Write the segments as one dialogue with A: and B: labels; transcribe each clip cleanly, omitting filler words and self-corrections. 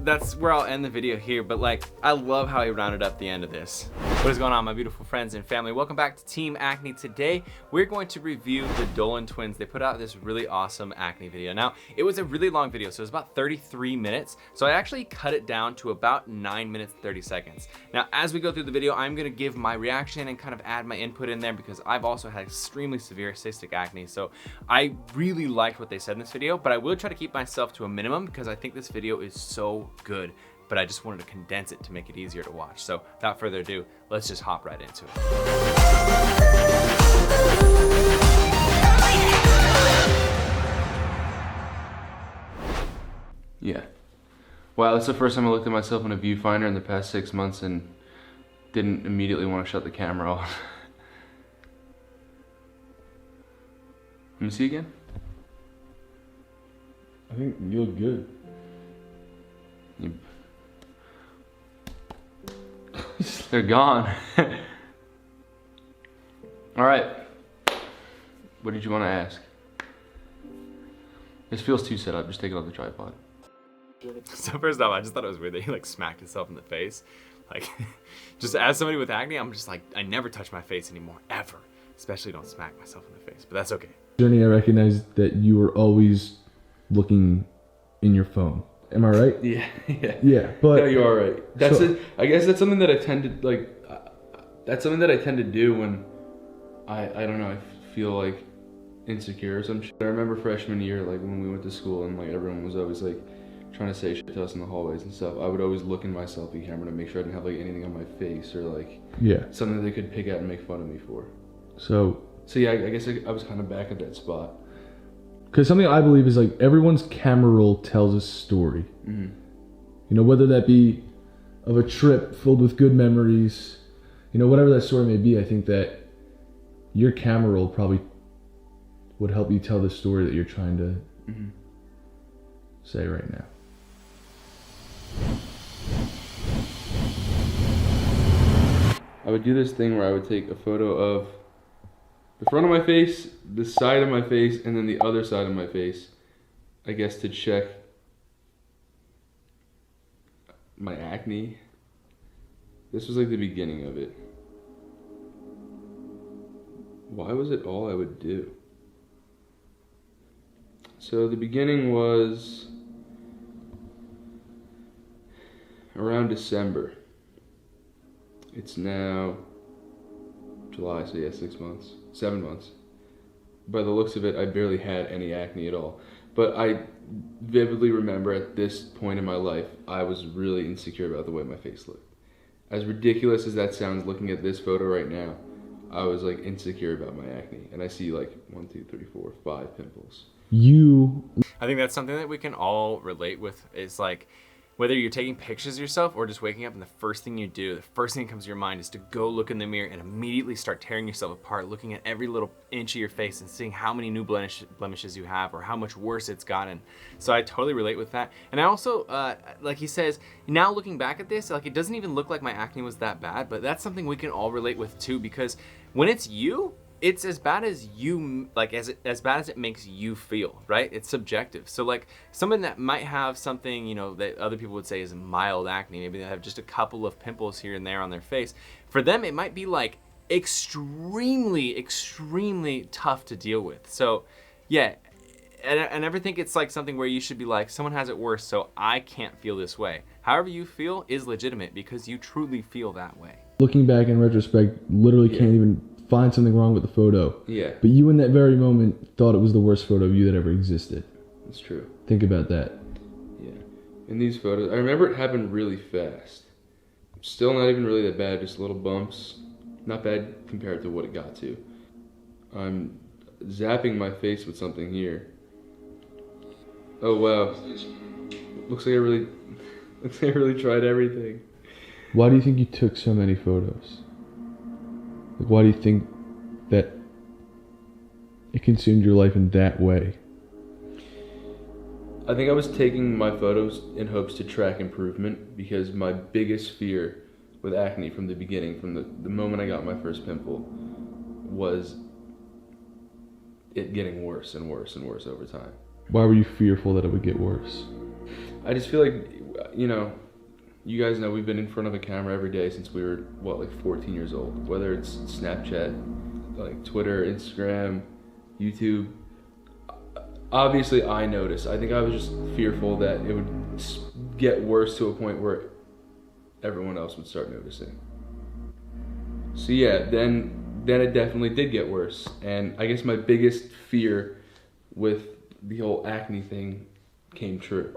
A: that's where I'll end the video here, but like, I love how he rounded up the end of this. What is going on, my beautiful friends and family? Welcome back to Team Acne. Today, we're going to review the Dolan twins. They put out this really awesome acne video. Now, it was a really long video, so it was about 33 minutes. So I actually cut it down to about 9 minutes, 30 seconds. Now, as we go through the video, I'm gonna give my reaction and kind of add my input in there because I've also had extremely severe cystic acne. So I really liked what they said in this video, but I will try to keep myself to a minimum because I think this video is so good, but I just wanted to condense it to make it easier to watch. So without further ado, let's just hop right into it.
B: Yeah. Wow, that's the first time I looked at myself in a viewfinder in the past 6 months and didn't immediately want to shut the camera off. Let me see again.
C: I think you look good.
B: They're gone. All right. What did you want to ask? This feels too set up. Just take it off the tripod.
A: So first off, I just thought it was weird that he like smacked himself in the face. Like, just as somebody with acne, I'm just like, I never touch my face anymore, ever. Especially don't smack myself in the face, but that's okay.
C: Journey, I recognized that you were always looking in your phone. Am I right?
B: Yeah.
C: Yeah, but
B: no, you are right. That's
C: so,
B: it. I guess that's something that I tend to like. That's something that I tend to do when I don't know. I feel like insecure or some shit. I remember freshman year, like when we went to school and like everyone was always like trying to say shit to us in the hallways and stuff. I would always look in my selfie camera to make sure I didn't have like anything on my face or like something that they could pick out and make fun of me for. So yeah, I guess I was kind of back at that spot.
C: Because something I believe is like everyone's camera roll tells a story.
B: Mm-hmm.
C: You know, whether that be of a trip filled with good memories, you know, whatever that story may be, I think that your camera roll probably would help you tell the story that you're trying to say right now.
B: I would do this thing where I would take a photo of the front of my face, the side of my face, and then the other side of my face, I guess to check my acne. This was like the beginning of it. Why was it all I would do? So the beginning was around December. It's now July, so yeah, 6 months, 7 months. By the looks of it, I barely had any acne at all. But I vividly remember at this point in my life, I was really insecure about the way my face looked. As ridiculous as that sounds, looking at this photo right now, I was like insecure about my acne. And I see like 1, 2, 3, 4, 5 pimples.
A: I think that's something that we can all relate with. Is like, whether you're taking pictures of yourself or just waking up and the first thing you do, the first thing that comes to your mind is to go look in the mirror and immediately start tearing yourself apart, looking at every little inch of your face and seeing how many new blemishes you have or how much worse it's gotten. So I totally relate with that. And I also, like he says, now looking back at this, like it doesn't even look like my acne was that bad, but that's something we can all relate with too, because when it's you, it's as bad as you, like as bad as it makes you feel, right? It's subjective. So like someone that might have something, you know, that other people would say is mild acne, maybe they have just a couple of pimples here and there on their face. For them, it might be like extremely, extremely tough to deal with. So yeah, and I never think it's like something where you should be like, someone has it worse, so I can't feel this way. However you feel is legitimate because you truly feel that way.
C: Looking back in retrospect, literally can't even find something wrong with the photo.
B: Yeah.
C: But you in that very moment thought it was the worst photo of you that ever existed.
B: That's true.
C: Think about that.
B: Yeah. In these photos, I remember it happened really fast. Still not even really that bad, just little bumps. Not bad compared to what it got to. I'm zapping my face with something here. Oh wow. Looks like I really tried everything.
C: Why do you think you took so many photos? Like, why do you think that it consumed your life in that way?
B: I think I was taking my photos in hopes to track improvement because my biggest fear with acne from the beginning, from the moment I got my first pimple, was it getting worse and worse and worse over time.
C: Why were you fearful that it would get worse?
B: I just feel like, you know, you guys know we've been in front of a camera every day since we were, what, like 14 years old. Whether it's Snapchat, like Twitter, Instagram, YouTube. Obviously, I noticed. I think I was just fearful that it would get worse to a point where everyone else would start noticing. So yeah, then it definitely did get worse. And I guess my biggest fear with the whole acne thing came true.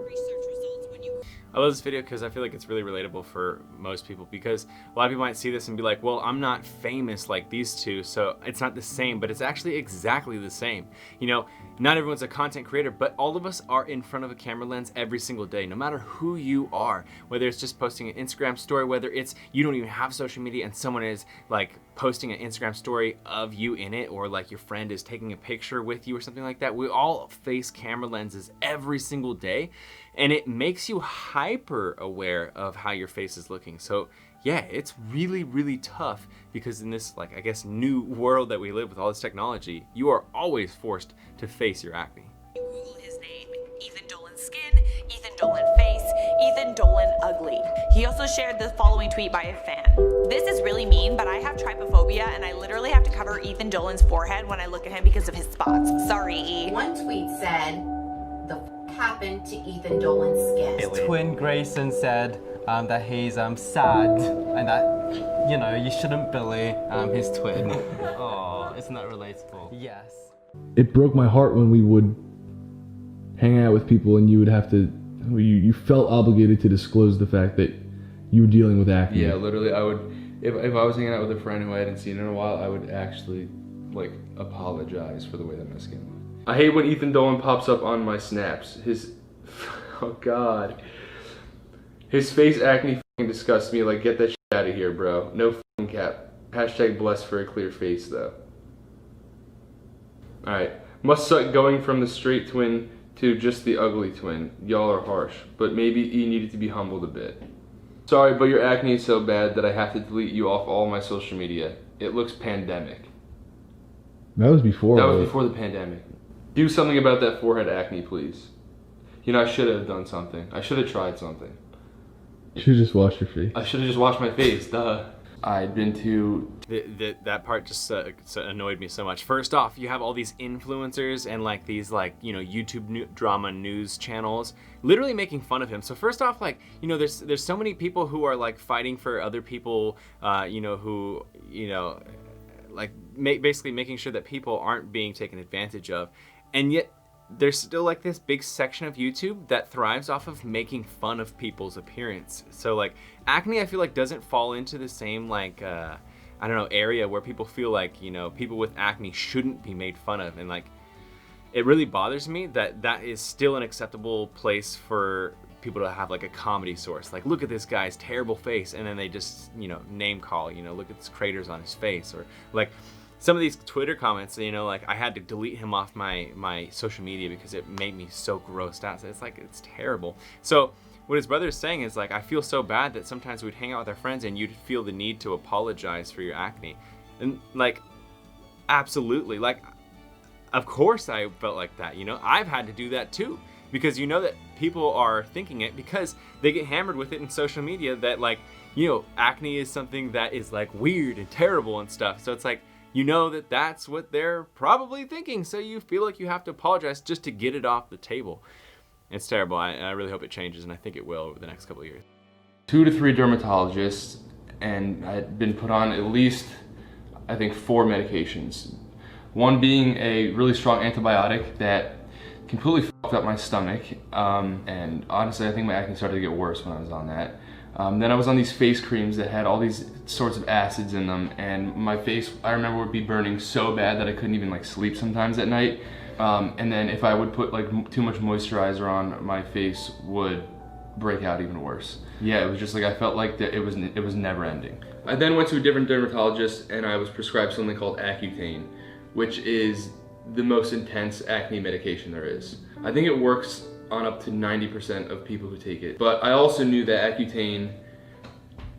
A: I love this video because I feel like it's really relatable for most people, because a lot of people might see this and be like, well, I'm not famous like these two, so it's not the same, but it's actually exactly the same. You know, not everyone's a content creator, but all of us are in front of a camera lens every single day, no matter who you are, whether it's just posting an Instagram story, whether it's you don't even have social media and someone is like posting an Instagram story of you in it, or like your friend is taking a picture with you or something like that. We all face camera lenses every single day, and it makes you hyper aware of how your face is looking. So yeah, it's really, really tough, because in this, like, I guess, new world that we live with all this technology, you are always forced to face your acne.
D: Google his name, Ethan Dolan skin, Ethan Dolan face, Ethan Dolan ugly. He also shared the following tweet by a fan. This is really mean, but I have trypophobia and I literally have to cover Ethan Dolan's forehead when I look at him because of his spots. Sorry, E.
E: One tweet said, "The f happened to Ethan Dolan's skin?"
F: His twin Grayson said that he's sad and that, you know, you shouldn't bully his twin. Oh, isn't that relatable? Yes.
C: It broke my heart when we would hang out with people and you would have to, you felt obligated to disclose the fact that you were dealing with acne.
B: Yeah, literally, I would, if I was hanging out with a friend who I hadn't seen in a while, I would actually, like, apologize for the way that my skin looked. I hate when Ethan Dolan pops up on my snaps. Oh God. His face acne fucking disgusts me. Like, get that shit out of here, bro. No fucking cap. Hashtag blessed for a clear face, though. Alright. Must suck going from the straight twin to just the ugly twin. Y'all are harsh. But maybe E needed to be humbled a bit. Sorry, but your acne is so bad that I have to delete you off all my social media. It looks pandemic.
C: That was before.
B: That was before the pandemic. Do something about that forehead acne, please. You know, I should have done something. I should have tried something.
C: You should just wash your face.
B: I should have just washed my face, duh. I'd been to...
A: That part just annoyed me so much. First off, you have all these influencers and like these, like, you know, YouTube drama news channels literally making fun of him. So first off, like, you know, there's so many people who are like fighting for other people, you know, who, you know, like basically making sure that people aren't being taken advantage of. And yet there's still like this big section of YouTube that thrives off of making fun of people's appearance. So like acne, I feel like doesn't fall into the same like I don't know, area where people feel like, you know, people with acne shouldn't be made fun of. And like it really bothers me that that is still an acceptable place for people to have like a comedy source. Like, look at this guy's terrible face, and then they just, you know, name call, you know, look at this craters on his face, or like some of these Twitter comments, you know, like I had to delete him off my social media because it made me so grossed out. So it's like, it's terrible. So what his brother is saying is like, I feel so bad that sometimes we'd hang out with our friends and you'd feel the need to apologize for your acne. And like, absolutely, like, of course I felt like that, you know, I've had to do that too, because you know that people are thinking it because they get hammered with it in social media that like, you know, acne is something that is like weird and terrible and stuff. So it's like, you know that that's what they're probably thinking, so you feel like you have to apologize just to get it off the table. It's terrible. I really hope it changes, and I think it will over the next couple of years. 2 to 3 dermatologists, and I'd been put on at least, I think, 4 medications. One being a really strong antibiotic that completely fucked up my stomach, and honestly I think my acne started to get worse when I was on that. Then I was on these face creams that had all these sorts of acids in them, and my face, I remember, would be burning so bad that I couldn't even like sleep sometimes at night. And then if I would put like too much moisturizer on, my face would break out even worse. Yeah, it was just like, I felt like that it was never ending. I then went to a different dermatologist and I was prescribed something called Accutane, which is the most intense acne medication there is. I think it works on up to 90% of people who take it. But I also knew that Accutane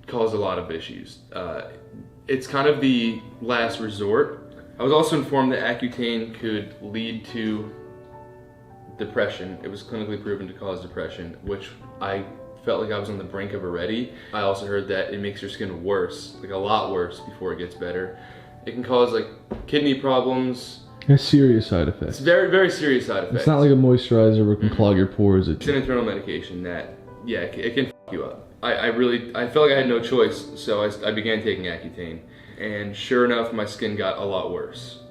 A: caused a lot of issues. It's kind of the last resort. I was also informed that Accutane could lead to
B: depression. It was clinically proven to cause depression, which I felt like I was on the brink of already. I also heard that it makes your skin worse, like a lot worse before it gets better. It can cause like kidney problems.
C: A serious side effect.
B: It's very, very serious side effects.
C: It's not like a moisturizer where it can clog your pores.
B: It's an internal medication that, yeah, it can fuck you up. I felt like I had no choice, so I began taking Accutane. And sure enough, my skin got a lot worse.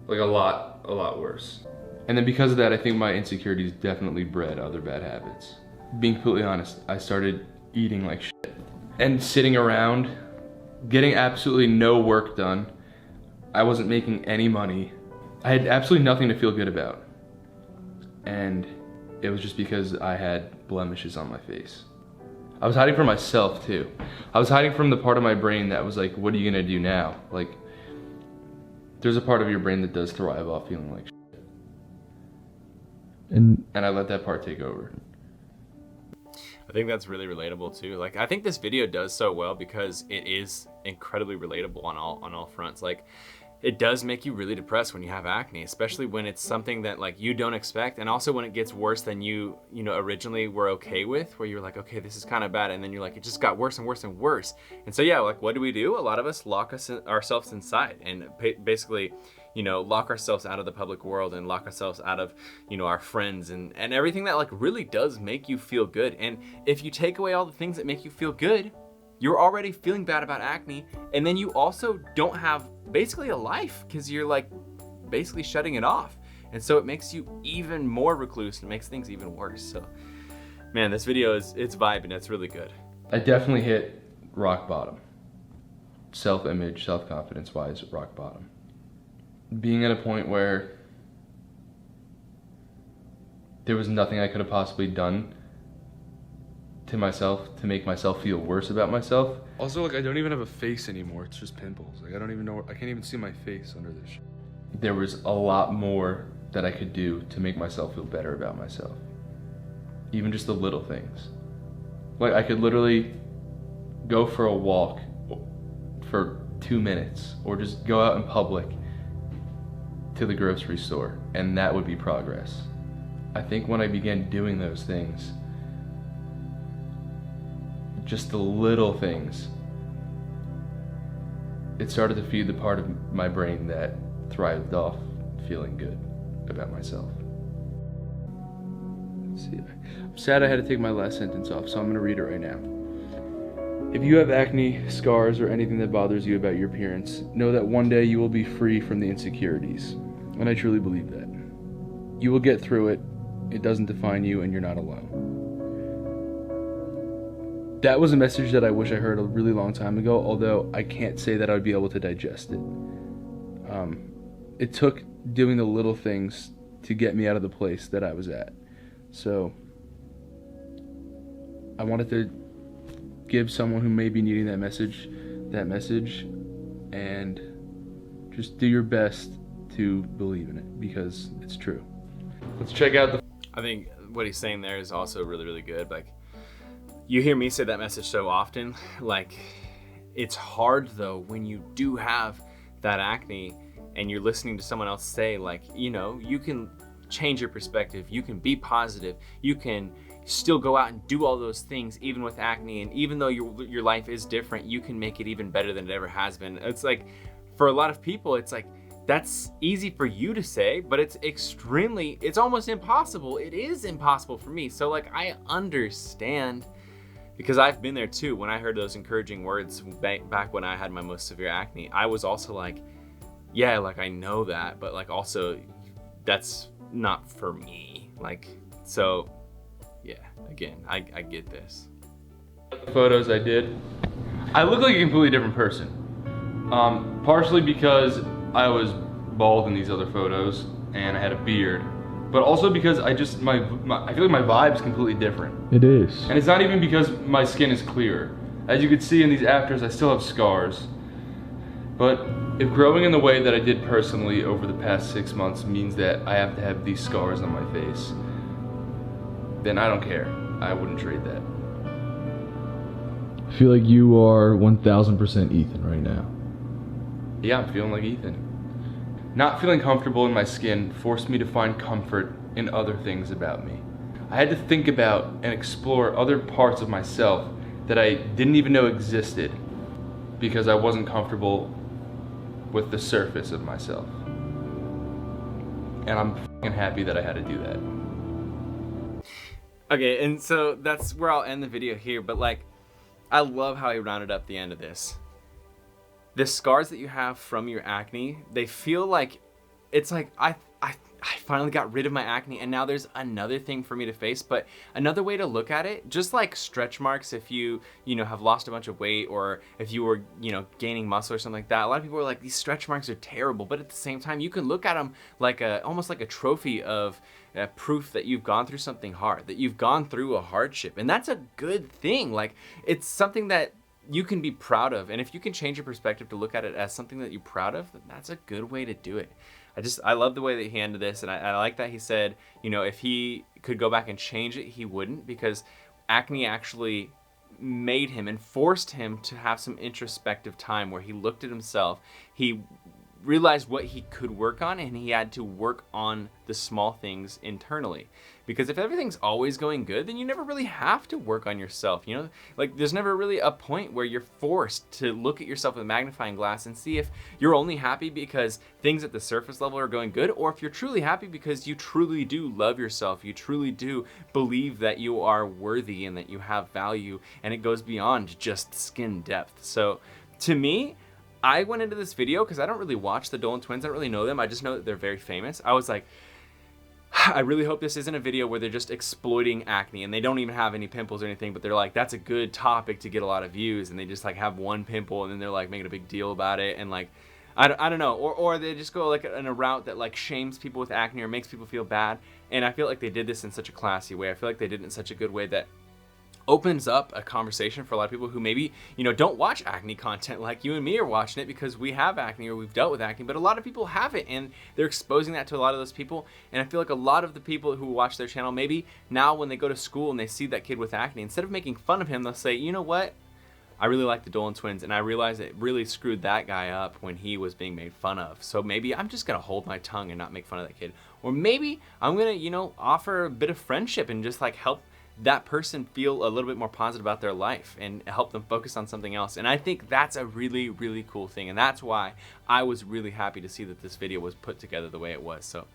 B: Like a lot worse. And then because of that, I think my insecurities definitely bred other bad habits. Being completely honest, I started eating like shit. And sitting around, getting absolutely no work done. I wasn't making any money. I had absolutely nothing to feel good about. And it was just because I had blemishes on my face. I was hiding from myself too. I was hiding from the part of my brain that was like, what are you gonna do now? Like, there's a part of your brain that does thrive off feeling like shit. And I let that part take over.
A: I think that's really relatable too. Like, I think this video does so well because it is incredibly relatable on all fronts. Like, it does make you really depressed when you have acne, especially when it's something that like you don't expect, and also when it gets worse than you originally were okay with, where you're like, okay, this is kind of bad, and then you're like, it just got worse and worse and worse. And so yeah, like, what do? A lot of us lock ourselves inside and basically, lock ourselves out of the public world and lock ourselves out of, our friends and everything that like really does make you feel good. And if you take away all the things that make you feel good, you're already feeling bad about acne, and then you also don't have basically a life because you're like basically shutting it off. And so it makes you even more recluse and makes things even worse. So man, this video it's vibing. It's really good.
B: I definitely hit rock bottom. Self-image, self-confidence wise, rock bottom. Being at a point where there was nothing I could have possibly done to myself to make myself feel worse about myself. Also, like, I don't even have a face anymore. It's just pimples. Like, I don't even know, I can't even see my face under this. There was a lot more that I could do to make myself feel better about myself. Even just the little things. Like, I could literally go for a walk for 2 minutes, or just go out in public to the grocery store, and that would be progress. I think when I began doing those things, just the little things, it started to feed the part of my brain that thrived off feeling good about myself. Let's see. I'm sad I had to take my last sentence off, so I'm gonna read it right now. If you have acne, scars, or anything that bothers you about your appearance, know that one day you will be free from the insecurities. And I truly believe that. You will get through it. It doesn't define you, and you're not alone. That was a message that I wish I heard a really long time ago, although I can't say that I would be able to digest it. It took doing the little things to get me out of the place that I was at. So I wanted to give someone who may be needing that message, and just do your best to believe in it, because it's true. Let's check out
A: I think what he's saying there is also really, really good. Like, you hear me say that message so often. Like, it's hard though when you do have that acne and you're listening to someone else say, like, you can change your perspective, you can be positive, you can still go out and do all those things even with acne, and even though your life is different, you can make it even better than it ever has been. It's like, for a lot of people, it's like, that's easy for you to say, but it's almost impossible. It is impossible for me. So like, I understand, because I've been there too. When I heard those encouraging words back when I had my most severe acne, I was also like, yeah, like, I know that, but like, also that's not for me. Like, so yeah, again, I get this.
B: the photos I did. I look like a completely different person. Partially because I was bald in these other photos and I had a beard, but also because I feel like my vibe's completely different.
C: It is.
B: And it's not even because my skin is clearer. As you can see in these afters, I still have scars. But if growing in the way that I did personally over the past 6 months means that I have to have these scars on my face, then I don't care. I wouldn't trade that.
C: I feel like you are 1000% Ethan right now.
B: Yeah, I'm feeling like Ethan. Not feeling comfortable in my skin forced me to find comfort and other things about me. I had to think about and explore other parts of myself that I didn't even know existed because I wasn't comfortable with the surface of myself. And I'm f***ing happy that I had to do that.
A: Okay, and so that's where I'll end the video here, but like, I love how he rounded up the end of this. The scars that you have from your acne, they feel like, it's like, I finally got rid of my acne and now there's another thing for me to face. But another way to look at it, just like stretch marks, if you know, have lost a bunch of weight, or if you were, you know, gaining muscle or something like that, a lot of people are like, these stretch marks are terrible. But at the same time, you can look at them like almost like a trophy of proof that you've gone through something hard, that you've gone through a hardship. And that's a good thing. Like, it's something that you can be proud of. And if you can change your perspective to look at it as something that you're proud of, then that's a good way to do it. I love the way that he ended this, and I like that he said, you know, if he could go back and change it, he wouldn't, because acne actually made him and forced him to have some introspective time where he looked at himself, he realized what he could work on, and he had to work on the small things internally. Because if everything's always going good, then you never really have to work on yourself, you know? Like, there's never really a point where you're forced to look at yourself with a magnifying glass and see if you're only happy because things at the surface level are going good, or if you're truly happy because you truly do love yourself, you truly do believe that you are worthy and that you have value, and it goes beyond just skin depth. So, to me, I went into this video because I don't really watch the Dolan twins. I don't really know them. I just know that they're very famous. I was like, I really hope this isn't a video where they're just exploiting acne and they don't even have any pimples or anything, but they're like, that's a good topic to get a lot of views, and they just like have one pimple and then they're like making a big deal about it, and like, I don't know, or they just go like in a route that like shames people with acne or makes people feel bad. And I feel like they did this in such a classy way. I feel like they did it in such a good way that opens up a conversation for a lot of people who maybe, you know, don't watch acne content like you and me are watching it because we have acne or we've dealt with acne, but a lot of people have it, and they're exposing that to a lot of those people. And I feel like a lot of the people who watch their channel, maybe now when they go to school and they see that kid with acne, instead of making fun of him, they'll say, you know what, I really like the Dolan twins, and I realized it really screwed that guy up when he was being made fun of. So maybe I'm just gonna hold my tongue and not make fun of that kid. Or maybe I'm gonna, you know, offer a bit of friendship and just like help that person feel a little bit more positive about their life and help them focus on something else. And I think that's a really, really cool thing. And that's why I was really happy to see that this video was put together the way it was. So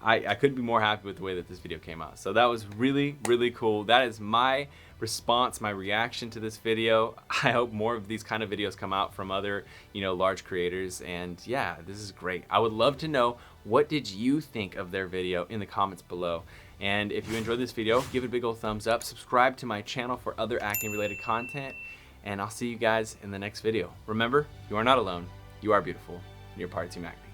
A: I couldn't be more happy with the way that this video came out. So that was really, really cool. That is my response, my reaction to this video. I hope more of these kind of videos come out from other, you know, large creators. And yeah, this is great. I would love to know, what did you think of their video in the comments below? And if you enjoyed this video, give it a big old thumbs up, subscribe to my channel for other acne related content, and I'll see you guys in the next video. Remember, you are not alone, you are beautiful, and you're part of Team Acne.